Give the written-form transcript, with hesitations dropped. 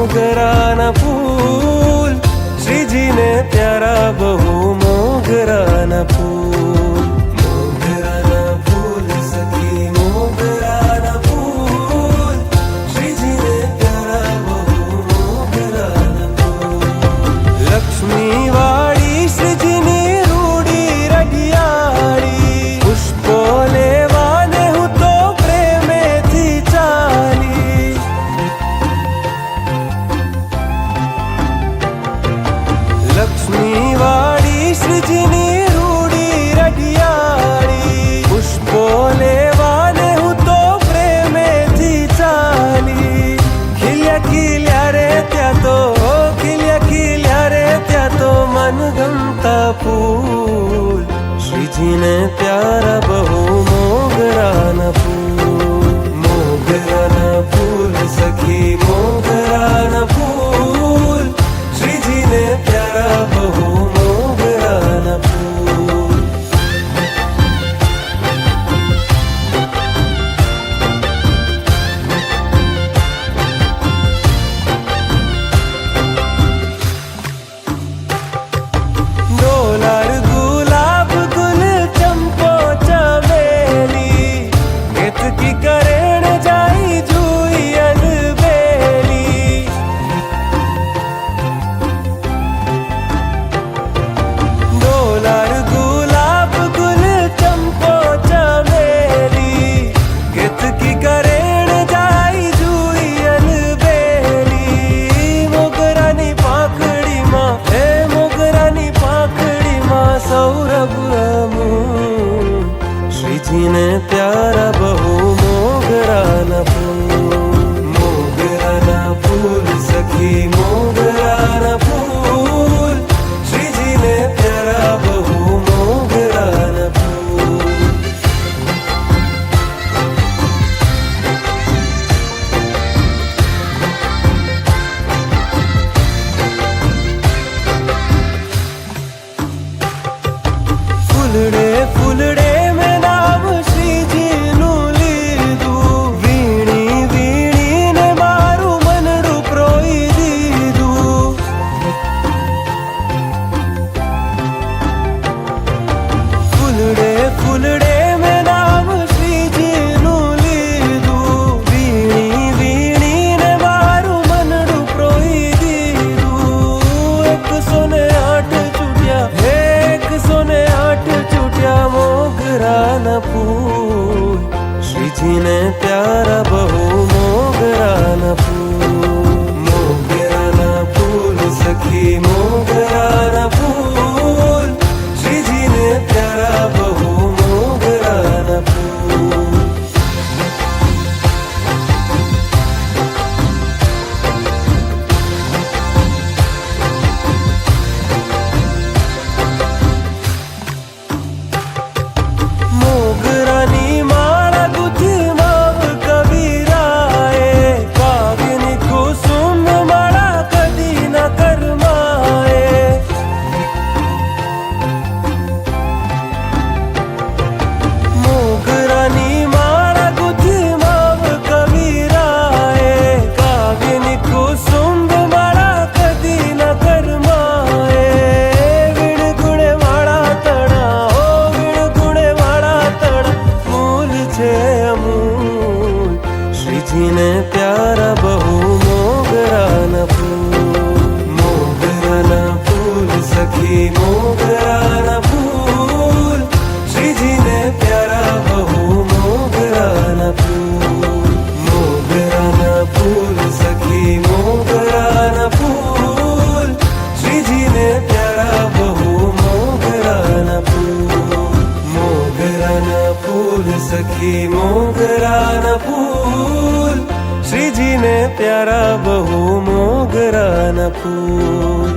मोगराना फूल, श्री जी ने प्यारा बहू मोगराना फूल। मोगराना फूल सखी मोगराना फूल, श्री जी ने प्यारा बहू मोगराना फूल। लक्ष्मी वाड़ी श्रीजीनी रूड़ी रडियाड़ी, पुष्पो लेवाने हूँ तो प्रेमे थी चाली। लक्ष्मी वाड़ी श्रीजीनी रूड़ी रडियाड़ी, पुष्पो लेवाने हूँ तो प्रेमे थी चाली। खिल्या खिल्या रे त्या तो, खिल्या खिल्या रे त्या तो मन गमता फूल, श्रीजी ने प्यारा बहू मोगराना फूल। मोगराना फूल सखी मोगराना फूल, श्रीजी ने प्यारा बहू मोगराना फूल। डोलार गुलाब गुल चंपो चमेली, केतकी करेण जाई जुई अलबेली। डोलार गुलाब गुल चंपो चमेली, केतकी करेण जाई जुई अलबेली। मोगरानी पाखड़ी मां, हे मोगरानी पाखड़ी मां सौरभ अमूल, श्रीजी ने प्यारा बहू मोगराना फूल। मोगराना फूल सखी मोगराना फूल, श्रीजी ने प्यारा बहू मोगराना फूल। फूलड़े फूलड़े में नाम श्रीजी नु लीधु, वीणी वीणी ने मारू मनडू प्रोई दीधु। फूलड़े फूलड़े में नाम श्रीजी नु लीधु, वीणी वीणी ने मारू मनडू प्रोई दीधु। 108 चूटिया, 108 चूटिया मोगराना फूल, श्रीजी ने प्यारा बहू मोगराना फूल। मोगराना फूल सखी मोगराना फूल, श्रीजी ने प्यारा बहू मोगराना फूल। मोगरानी माळा गुथी माव कबीराए, कागिनी कुसुम माळा कधी न करमाए। मोगरानी माळा गुथी माव कबीराए, कागिनी कुसुम माळा कधी न करमाए। विणगुणे माळा तणा, ओ विणगुणे माळा तणा मूल छे अमूल, श्रीजी ने प्यारा बहू मोगराना फूल। मोगराना फूल सखी मोगराना फूल, श्रीजी ने प्यारा बहू मोगराना फूल। मोगराना फूल सखी मोगराना फूल, श्रीजी ने प्यारा बहू मोगराना फूल। मोगराना फूल सखी मोगराना फूल, श्रीजी ने प्यारा बहू मोगराना फूल।